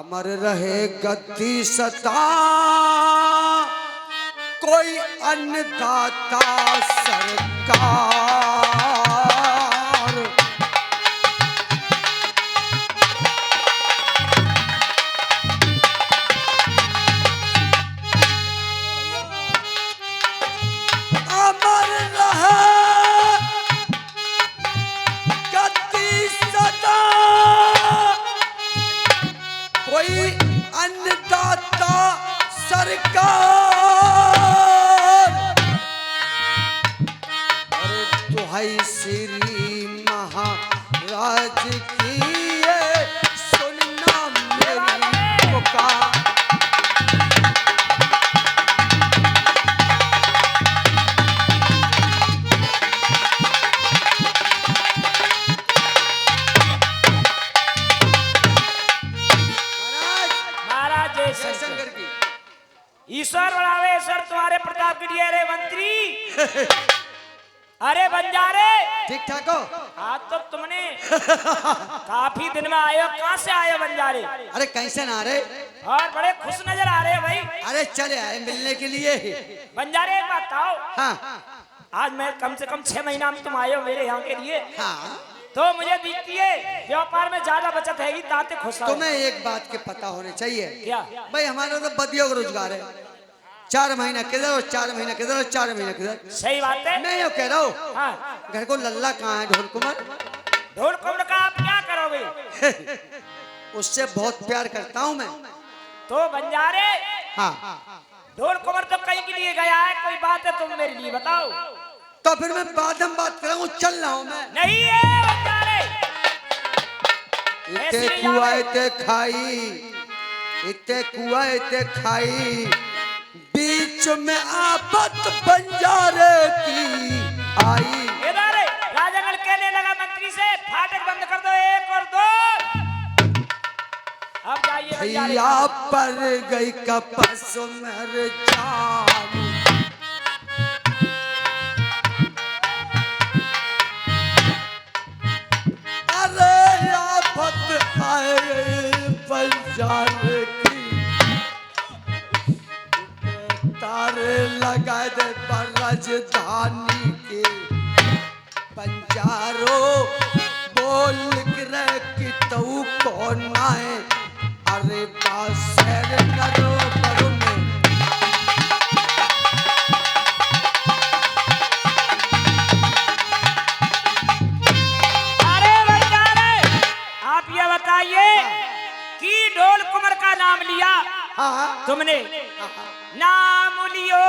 अमर रहे गद्दी सता, कोई अन्नदाता सरकार। अमर रहे गद्दी सता, कोई अन्नदाता सरकार। अरे दुहाई श्री महाराज की ये सुनना मेरी पुकार। ईश्वर बढ़ावे सर तुम्हारे प्रताप के लिए। अरे मंत्री, अरे बंजारे, ठीक ठाक हो? आज तो तुमने काफी दिन में आए हो। कहाँ से आए हो बंजारे? अरे कैसे ना रहे, और बड़े खुश नजर आ रहे हो भाई। अरे चले आए मिलने के लिए। बंजारे एक बात बताओ, हाँ आज मैं कम से कम 6 महीना में तुम आए हो मेरे यहाँ के लिए, हाँ। तो मुझे दिखती है व्यापार में ज्यादा बचत है, ताते खुश। तुम्हें एक बात के पता होने चाहिए। क्या? भाई हमारा तो बदियों का रोजगार है, 4 महीना किधर और 4 महीना किधर और 4 महीना किधर। सही बात है। मैं ये कह रहा हूँ, हाँ। घर को लल्ला कहाँ है? ढोल कुमार। ढोल कुमार का आप क्या करोगे? उससे बहुत प्यार करता हूँ मैं। तो बंजारे, हाँ, ढोल कुमार तो कहीं के लिए गया है, कोई बात है तुम मेरे लिए बताओ। तो फिर मैं बाद में बात करूँ, चल रहा हूँ मैं। नहीं है बंजारे, इतने कुआ इतने खाई, इतने कुआ इतने खाई, बीच में आफत बंजारे की आई। इधर राजंगल कहने लगा मंत्री से, फाटक बंद कर दो, 1 और 2। अब जाइए बंजारे। भैया पर गई कपस मर जान, अरे आफत आए बंजारे की, तारे लगा दे पर राजधानी के। बंजारो बोल गिरे कि तू कौन है? अरे बासर करो करो में। अरे बंजारे, आप ये बताइए कि ढोल कुमार का नाम लिया हाँ तुमने, नाम लियो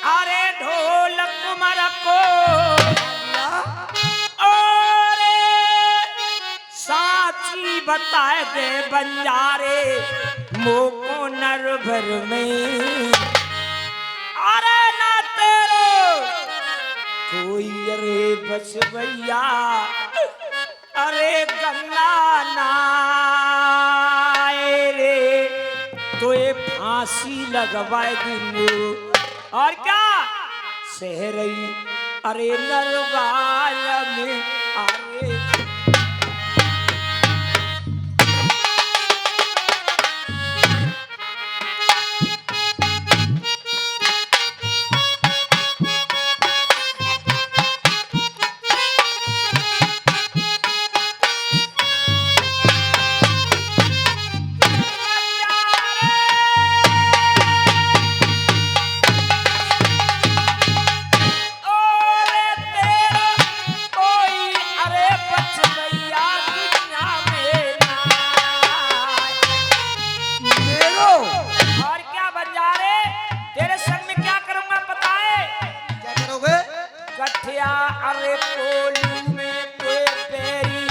अरे ढोल कुमार को, और साची बताए दे बंजारे मोको नरभर में। अरे ना तेरो कोई अरे बस भैया, अरे गन्ना नाए रे, तो ये फांसी लगवाए दूंगो। और क्या सहरई अरे नरवाल में। अरे अरे कोलू में तो पेरी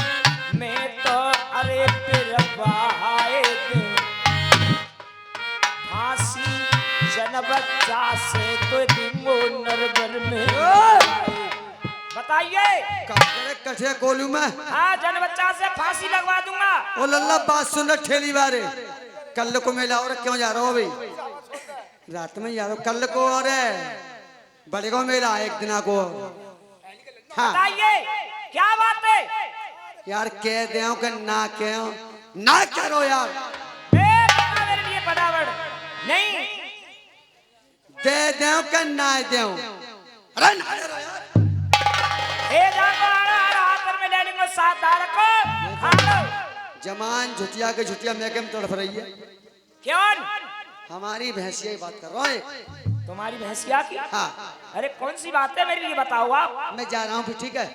में तो अरे फिर बहाए दे फांसी जन बच्चा से तो दिमो नरबर में। बताइए कठे कोलू में। हाँ, जन बच्चा से फांसी लगवा दूंगा। ओ लल्ला बात सुन ठेली बारे, कल को मेला और क्यों जा रहा हो भाई? रात में जा रहा हो, कल को और बड़े को मेला एक दिन को। हाँ बताइए क्या बात है? यार कह दे कि ना कहो ना करो यार। नहीं दे देव के ना देव। अरे ना दे रहा यार। हे हाथ में ले लेंगे 7 दाल को खा लो। जमान झुटिया के झुटिया मैं के तड़फ रही है। क्यों? हमारी भैंसिया की बात कर रहा हूँ। तुम्हारी भैंसिया की? हाँ। अरे कौन सी बात है मेरे लिए बताओ आप। मैं जा रहा हूँ फिर, ठीक है?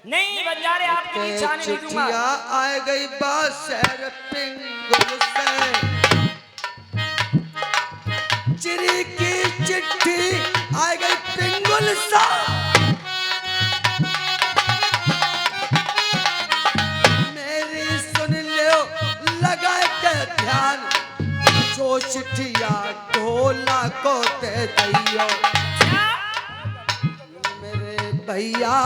नहीं बंजारे आपकी इच्छा नहीं दूंगा। चिट्ठिया आ गई बासर पिंगुल से, चिरी की चिट्ठी आ गई पिंगुल सा। मेरी सुन लो लगा के ध्यान, जो चिट्ठिया ढोला को दे दियो। मेरे भैया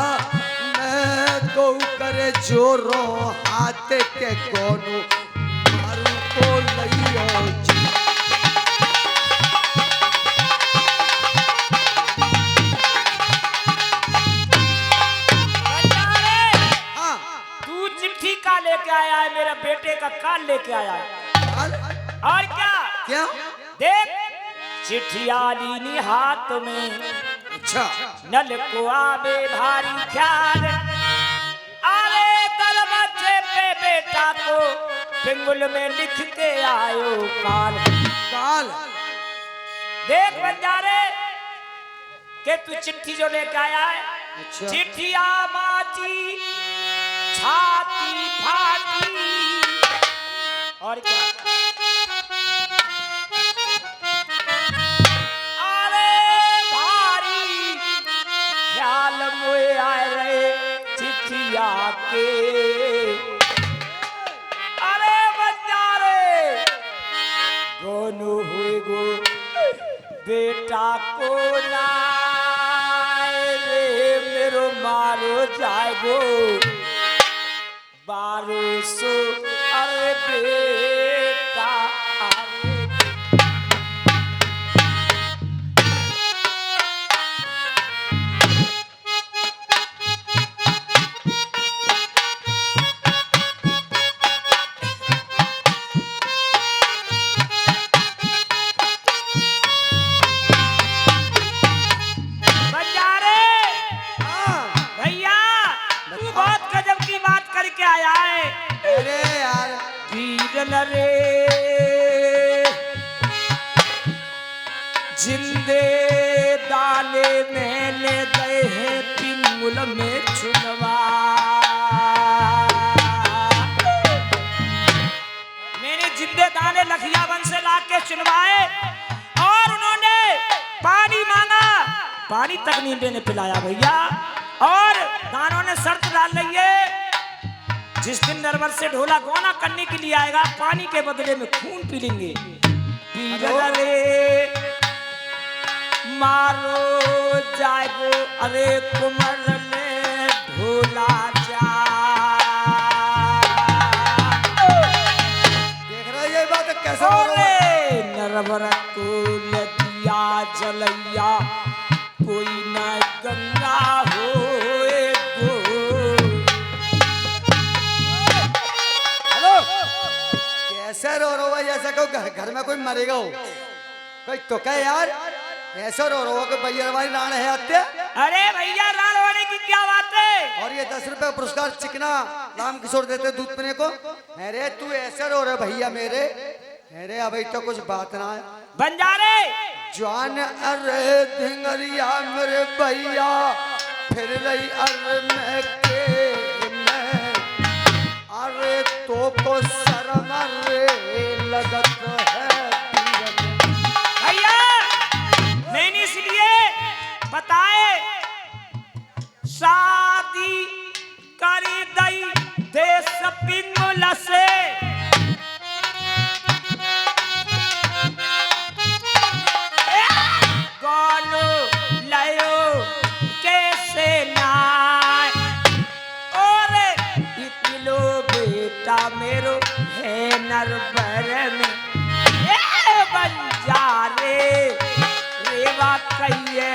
मैं गौ करे जोरो हाथ के गोनू मारू को लइयो जी। हाँ। तू चिट्ठी का लेके आया है, मेरे बेटे का काल लेके आया है। और क्या क्या? देख चिट्ठिया लीनी हाथ में, अच्छा। नल को आवे भारी ख्याल, अरे दरवाजे पे बेटा को पिंगुल में लिख के आयो काल। काल। देख बंजारे के तू चिट्ठी जो लेके आया है, अच्छा। चिट्ठिया माची छाती फाटी। और क्या? के अरे बंजारे गोनू हुए गो बेटा को लाए रे मेरो मारो जाएगो 1200। अरे बेटा रे जिंदे दाने मैंने गए हैं पिंगुल में चुनवा। मैंने जिंदे दाने लखिया वन से लाके चुनवाए और उन्होंने पानी मांगा, पानी तक नहीं देने पिलाया भैया। और दानों ने शर्त डाल ली है, जिस दिन नरवर से ढोला गौना करने के लिए आएगा पानी के बदले में खून पी लेंगे। रे मारो जाएगो अरे कुमर में ढोला जा। देख रहा है ये बात कैसे हो रहा है? नरवर को नदिया जलैया कोई न गंगा हो। ऐसे रो रहा है जैसे कोई घर में कोई मरेगा हो। कोई तो क्या यार, ऐसे रो रहा है कि भैया भाई राण है आते। अरे भैया राण होने की क्या बात है? और ये 10 रुपए पुरस्कार चिकना राम किशोर देते दूध पीने को। अरे तू ऐसे रो रहे भैया मेरे। अरे अभी तो कुछ बात ना है बंजारे जान। अरे धिंगरिया मेरे भैया फिर रही अरे मैं के मैं। अरे तो को शर्म रे लगत है भैया। मैंने इसलिए बताए शादी करी दई देश पिंगुल से। गोनू लयो कैसे नाय और इतलो बेटा मेरो है नरबर में। बंजारे रेवा कहिए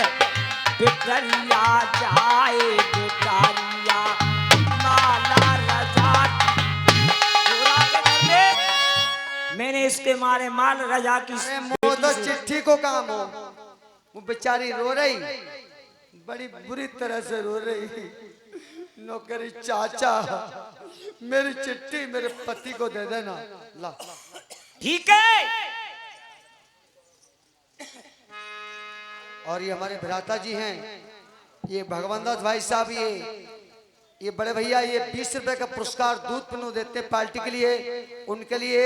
बिटरिया जाए बिटारिया माला रजा। मैंने इसके मारे माल रजा की तो चिट्ठी को काम हो। वो बेचारी रो रही, बड़ी बुरी तरह से रो रही। नौकरी चाचा, मेरी चिट्ठी मेरे पति को दे देना। ला ठीक है। और ये हमारे भ्राता जी हैं, ये भगवान दास भाई साहब, ये बड़े भैया, ये 20 रुपए का पुरस्कार दूध पिनू देते हैं पार्टी के लिए, उनके लिए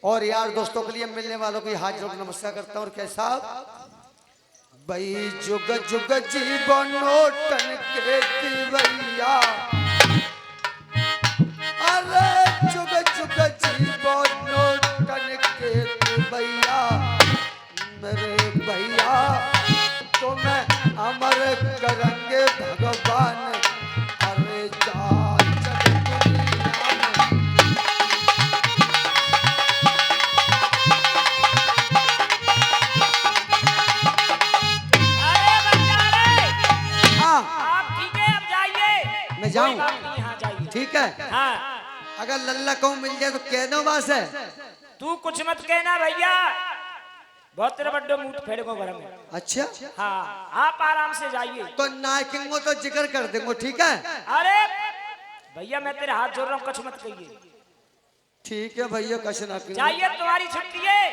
और यार दोस्तों के लिए, मिलने वालों को हाथ जोड़ नमस्कार करता हूँ। और कैसा भाई, जुग जुग जीवनो टन के दिवैया, अरे जुग जुग जीवनो टन के दिवैया, मेरे भैया तुम्हें अमर करेंगे भगवान। अरे जा जाऊं? ठीक है। हाँ। अगर लल्ला को मिल जाए तो कह दो बस है। तू कुछ मत कहना भैया, बहुत तेरा बड्डो मूड फेड़ेगो घर में। अच्छा हाँ, आप आराम से जाइए। तो नायकिंगो तो जिक्र कर देंगे, ठीक है? अरे भैया मैं तेरे हाथ जोड़ रहा हूँ, कुछ मत कहिए। ठीक है भैया, कश ना जाइए, तुम्हारी छुट्टी है।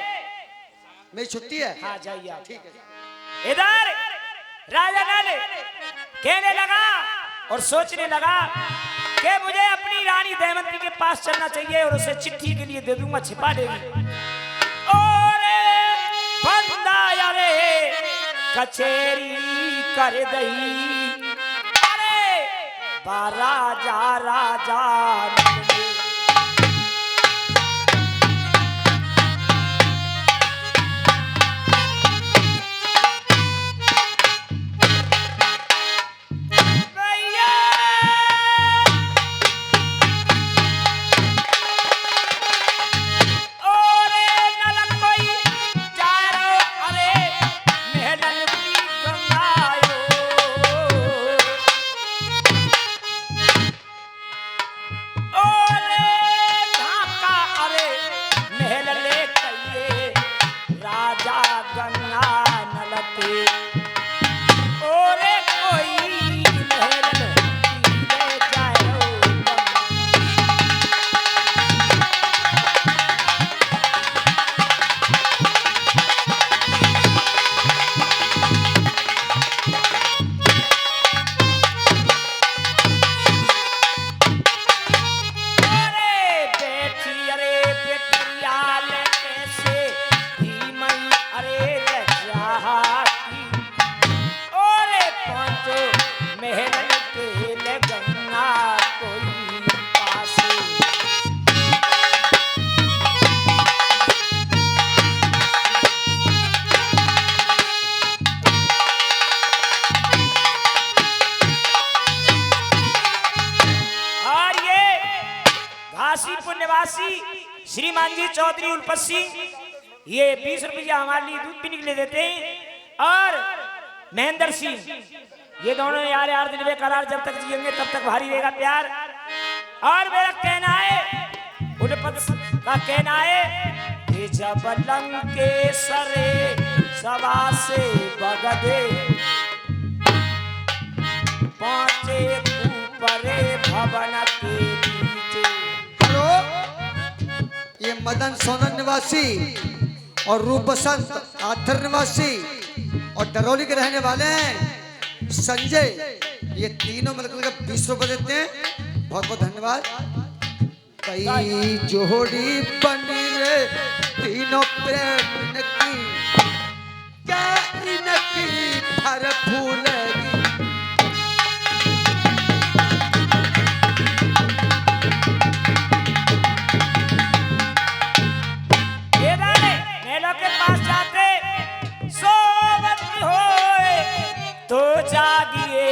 मेरी छुट्टी है। हाँ जाइए आप। ठीक है। इधर राजा नल कहने लगा और सोचने लगा कि मुझे अपनी रानी दमयंती के पास चलना चाहिए और उसे चिट्ठी के लिए दे दूंगा, छिपा देगी। और बंदा यारे कचेरी कर दई, अरे राजा राजा श्रीमान जी चौधरी उल्पत सिंह, ये 20 रुपया हमारे लिए दूध पीने के लिए देते हैं। और महेंद्र सिंह, ये दोनों यार यार दिल बेकरार, जब तक जिएंगे तब तक भारी रहेगा प्यार। और मेरा कहना है, उल्पत का कहना है कि जब लंकेसरे सवा से बगदे पहुंचे ऊपरे भवन के नीचे। हेलो, ये मदन सोनन निवासी और रूप बसंत आथर निवासी और डरौली के रहने वाले हैं संजय, ये तीनों मिलकर 20 रुपए देते हैं। बहुत बहुत धन्यवाद। कई जोड़ी बनी रे तीनों प्रेम की, क्या इनकी फर फूलेगी। मेलों के पास जाते सोवत होए तो जागिए,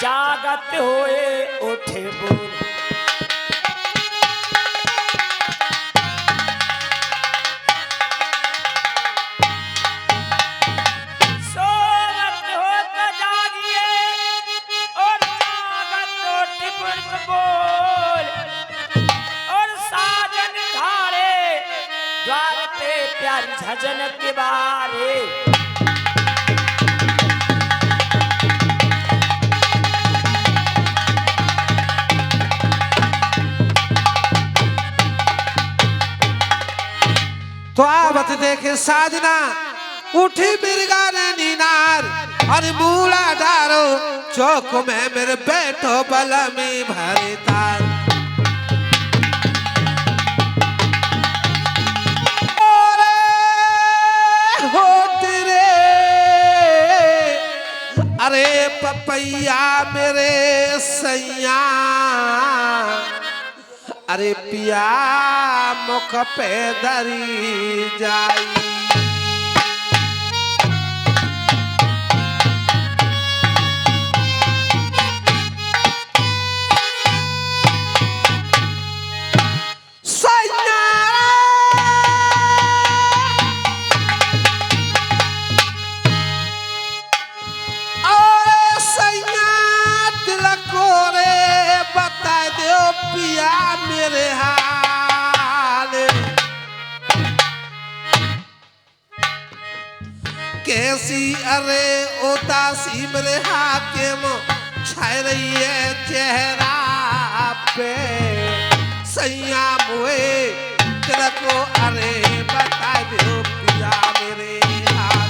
जागत होए उठे बोल। सोवत हो तो जागिए और जागत उठे बोल। और साजन धारे द्वार पे प्यारी भजन के बारे। तो आवत देखे साजना उठी बिरगा ने नीनार और मूला डारो चौक में मेरे बैठो बलमी भरे तार। अरे पपैया मेरे सैया अरे पिया मुख पे दरी जाई। पिया मेरे हाल कैसी अरे उदासी मेरे हाकिम छाय रही है चेहरा पे सैया मुए तेरा को अरे बता दो पिया मेरे हाल।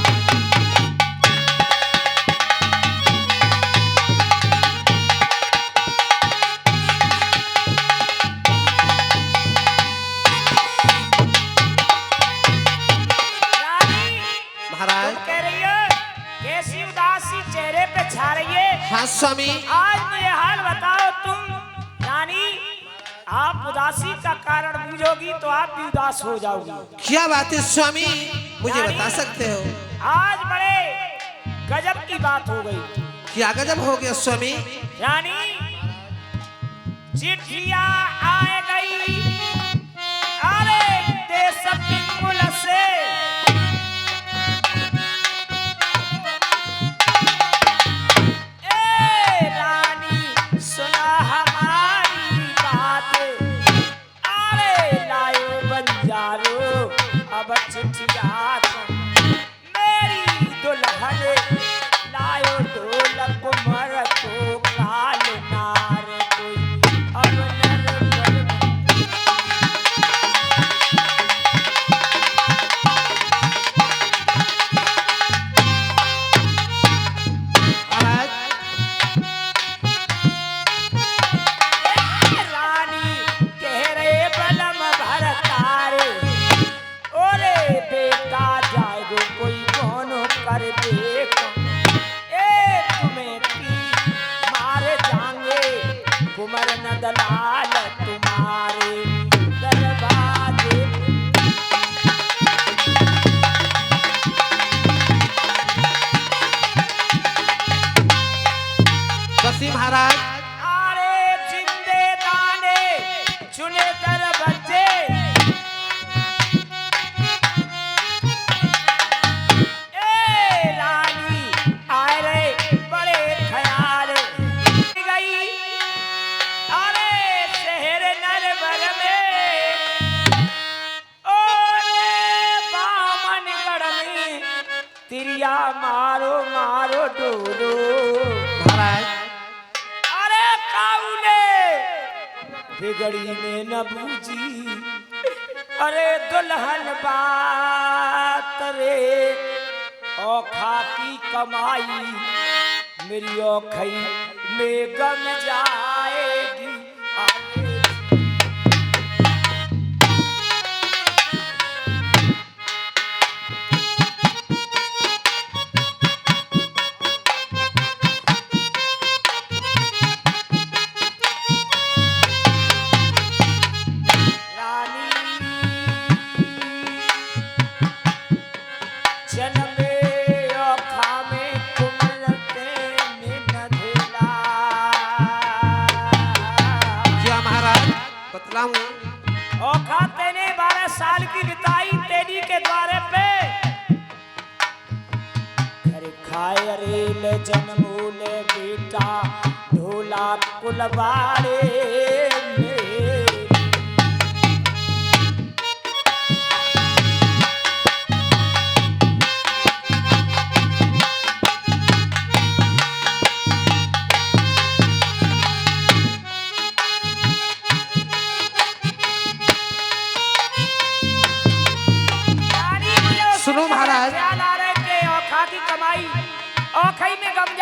हाँ स्वामी। आज मुझे हाल बताओ तुम रानी, आप उदासी का कारण बूझोगी तो आप भी उदास हो जाओगी। क्या बात है स्वामी, मुझे बता सकते हो? आज बड़े गजब की बात हो गई। क्या गजब हो गया स्वामी? रानी चिट्ठियां आए गई अरे देश पिंगुल से, मेरी दुल्हन लायो ढोलक मर को काल नार कोई अब रानी कह रहे बलम भर तारे बेटा जाएगो कोई कौन कर देख ए तुम्हें पी मारे जाएंगे कुमर न दलाल तुम्हारे दरवाजे। बसी महाराज अरे जिंदे दाने चुने दर बच्चे तिरिया मारो मारो डोलो महाराज। अरे काउले बिगड़ी में न बूझी अरे दुल्हन बात रे औखा की कमाई मेरी औखई में गम जाएगी। औखा तेने 12 साल की बिताई तेरी के द्वारे पे घर खाए अरे ले जन्मूले बेटा ढोला कुलवाड़े में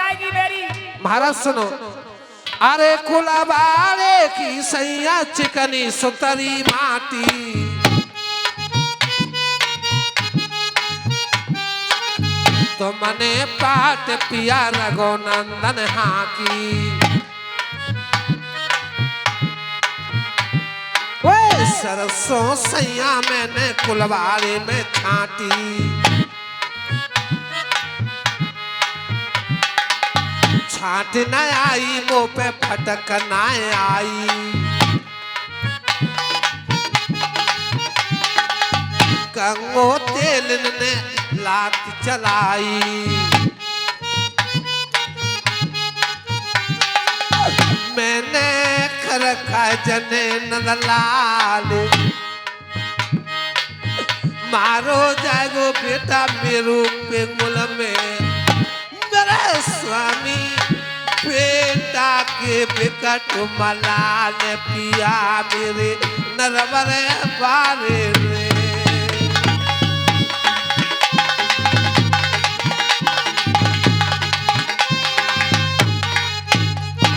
जाएगी मेरी। महाराज सुनो, अरे कुलवाड़े की सैया चिकनी सुतरी माटी, तो मने पाट पिया रघुनंदन हाकी। ओए सरसों सैया मैंने कुलवाड़े में छाटी, छाट न आई मुँह पे फटक न आई, गंगो तेल ने लात चलाई, मैंने खरखा जने नंदलाल, मारो जाएगो बेटा मेरू पेंगुल में, मेरे स्वामी बेटा के बिकट मलाल पिया मेरे नरवर बारे रे।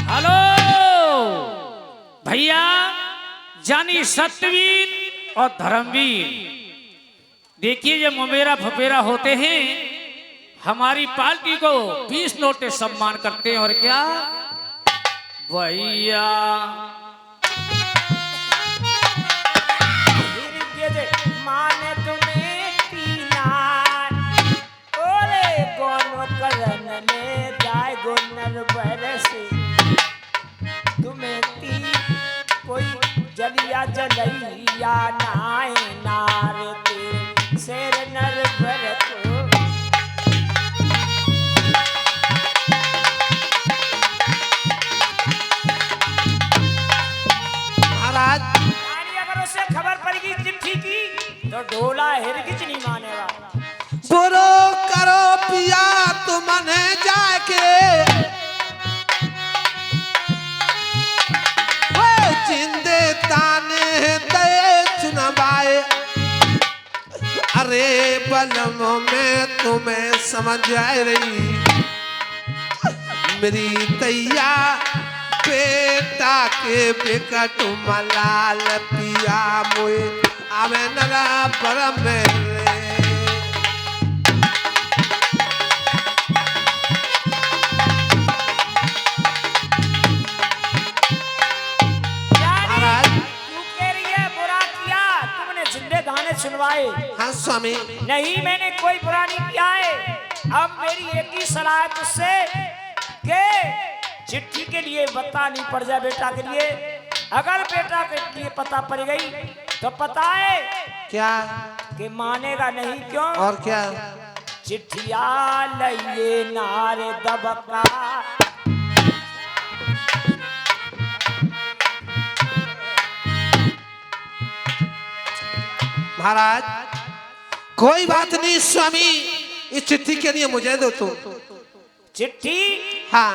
हेलो भैया, जानी सत्यवीर और धर्मवीर, देखिए ये मुमेरा फपेरा होते हैं, हमारी पार्टी को 20 नोटे सम्मान करते हैं। और क्या भैया, माने तुम्हें पीना, ओरे गोनो करन ले जाए गोनर बरसे, तुम्हें ती कोई जलिया जलैया नाय नारते शेर नर भरत। अगर उसे खबर पड़ेगी चिट्ठी की तो ढोला हिरगिच नहीं मानेगा। बुरो करो पिया तुमने जाके, वो जिंदे ताने दे चुनवाए, अरे बलम में तुम्हें समझ आ रही, मेरी तैया बेटा के बिकट मलाल पिया मोए आवे नरा परम रे। महाराज तू कह रही है बुरा किया तुमने, जिंदे गाने सुनवाए। हाँ स्वामी, नहीं मैंने कोई बुरा नहीं किया है। अब मेरी एक ही सलाह है तुझसे के चिट्ठी के लिए बता नहीं पड़ जाए बेटा के लिए, अगर बेटा के लिए पता पड़ गई तो पता है क्या कि मानेगा नहीं। क्यों? और क्या? चिट्ठिया लइए नारे दबका, महाराज कोई बात नहीं स्वामी, इस चिट्ठी के लिए मुझे दो तो। चिट्ठी? हाँ,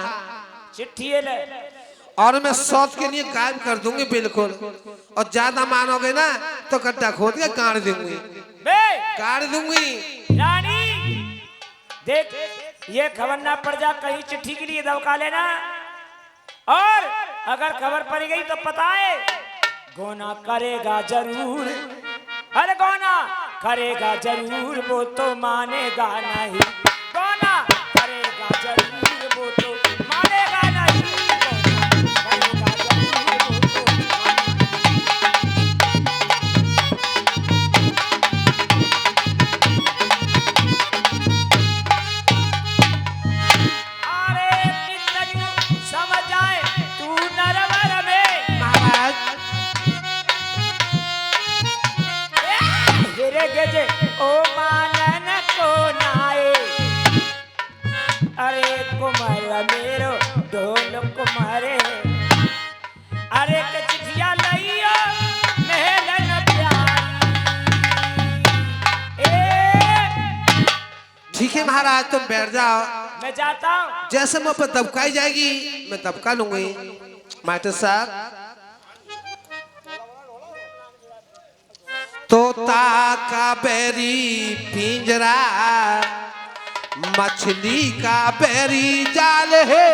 चिट्ठी ये ले, और मैं 100 के लिए कायम कर दूंगी बिल्कुल, और ज्यादा मानोगे ना तो गड्ढा खोद के काट दूंगी, काट दूंगी। रानी देख, ये खबर ना पड़ जा कहीं चिट्ठी के लिए दबका लेना, और अगर खबर पड़ गई तो पता है गोना करेगा जरूर, अरे गोना करेगा जरूर, वो तो मानेगा नहीं, गोना करेगा जरूर, वो तो मानेगा नहीं, गोना करेगा जरूर, वो तो अरे कितनी समझ आए तू नरवर में। महाराज गिरे ओ मानन को नाए, अरे कुमार मेरो ढोल कुमारे, अरे के चिट्ठिया लइयो मेहलन प्यारी। ठीक है महाराज, तुम बैठ जाओ, मैं जाता हूँ। जैसे मुँह पर दबकाई जाएगी मैं दबका लूंगी। मास्टर साहब, तोता का बैरी पिंजरा, मछली का बैरी जाल है,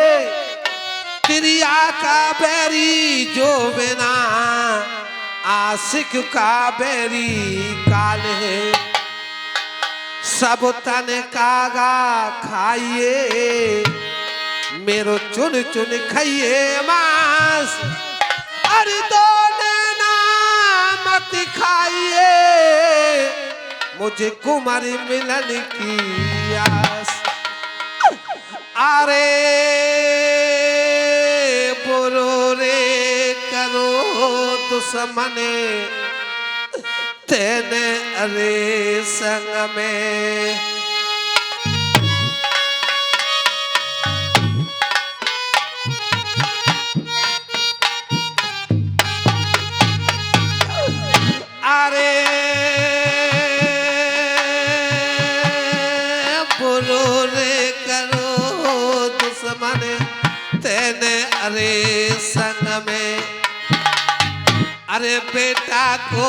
तिरिया का बैरी जो बिना आशिक का बैरी काल है। सब तन कागा खाइए, मेरो चुन चुन खाइए मांस, अरे दो नैना मत खाइए, मुझे कुमारी मिलन की आस। अरे बुरो रे करो दुश्मने, तेने अरे संग में। अरे बुरो रे करो दुश्मने, तेने अरे संग में। अरे बेटा को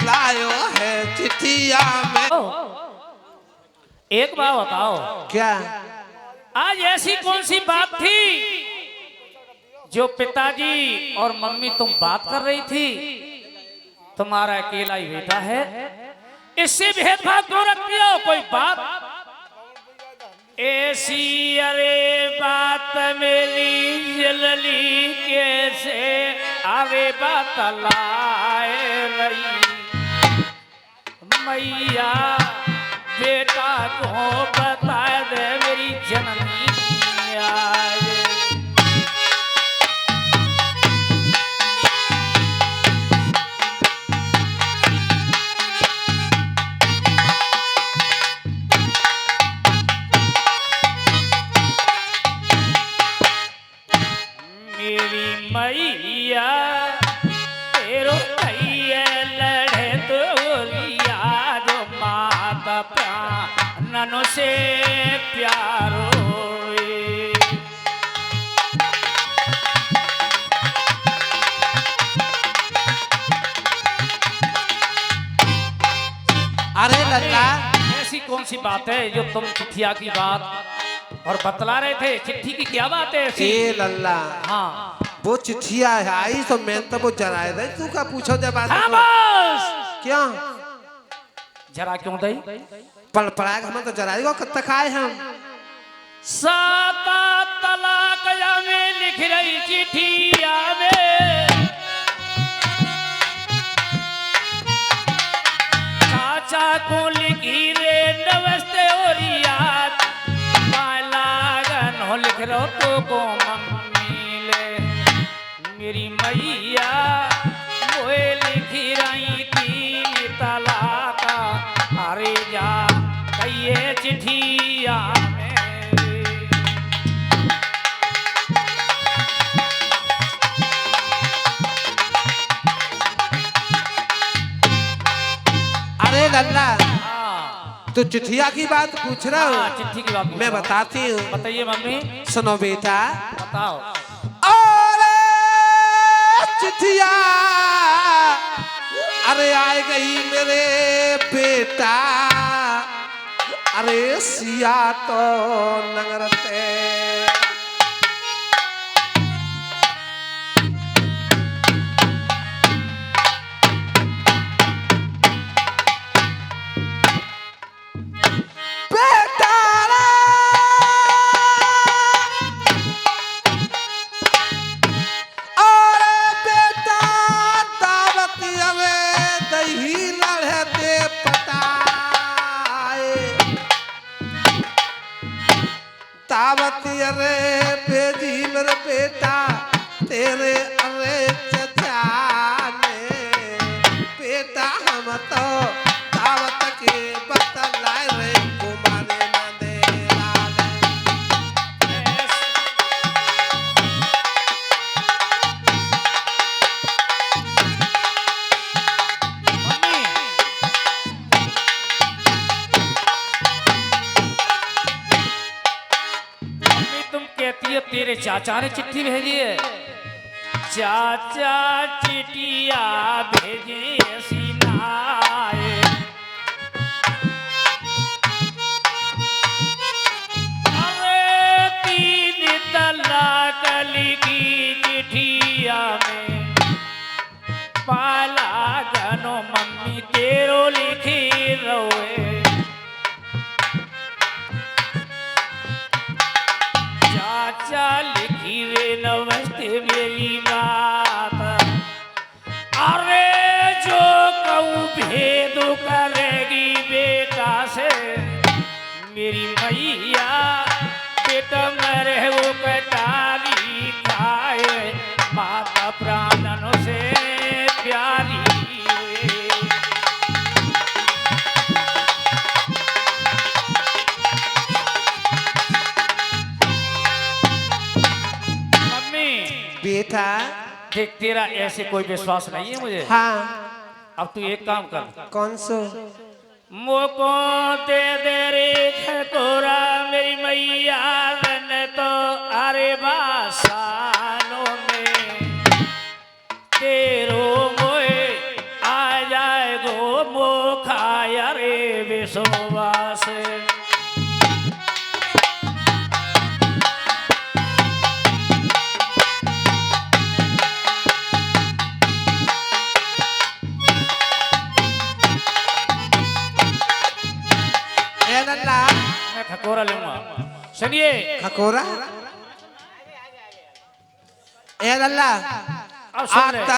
लायो है चिट्ठिया में। एक बात बताओ, क्या? आज ऐसी कौन सी बात थी जो पिताजी और मम्मी तुम बात कर रही थी? तुम्हारा अकेला ही बेटा है, इससे भेदभाव क्यों रखती हो? कोई बात ऐसी अरे बात मेरी जलली कैसे अरे बात लाए रही मैया, बेटा को बता दे मेरी जननी आए। मेरी मैया तेरो कैये लड़े तो लिया, जो माता प्राणों से प्यारो। अरे लल्ला, ऐसी कौन सी बात है जो तुम चिट्ठिया की बात और बतला रहे थे? चिट्ठी की क्या बात है ऐसी? ए लल्ला, हाँ वो चिट्ठिया है आई तो मैं तो वो जराए दे, तू का पूछो जब बात हाँ बस। क्या जरा क्यों दई? पढ़ पढ़ाए हम तो जराए को कब तक आए हम। साता तलाक में लिख रही चिट्ठिया में, चाचा को लिखी रे नमस्ते और याद, लागन हो लिख रो तो को मम्मी ले। मेरी मैया मोए लिखी रही तीन तलाक, अरे जा कहिए चिट्ठिया में। अरे लल्ला, हाँ, तो चिट्ठिया की बात पूछ रहा हाँ, हूँ, चिट्ठी की बात पूछ मैं रहा हूँ। बताती हूँ। बताइए मम्मी। सुनो बेटा, बताओ। अरे चिट्ठिया अरे आए गई मेरे बेटा, अरे सिया तो नंगरते। दावती अरे भेजी मेरे बेटा तेरे अरे चचा ने, बेटा हम तो दावत के बतलाए रे कुमारे मंदेरा मम्मी मम्मी तुम कहती हो तेरे चाचा ने चिट्ठी भेजी है। चाचा चिट्ठिया भेजे ऐसी नाए, करेगी बेटा से मेरी मैया बेटा मरे वो कटाली खाए माता प्राणों से प्यारी मम्मी बेटा देख तेरा ऐसे कोई विश्वास नहीं है मुझे। हाँ अब तू एक काम कर कौन सो मोको दे दे रे ठकोरा मेरी मैया ने तो अरे बासानों में तेरो मोए आ जाए गो मोखाया रे विश्वास ए लल्ला मैं ठकोरा लूंगा सुनिए खकोरा ए लल्ला अब सुन ले।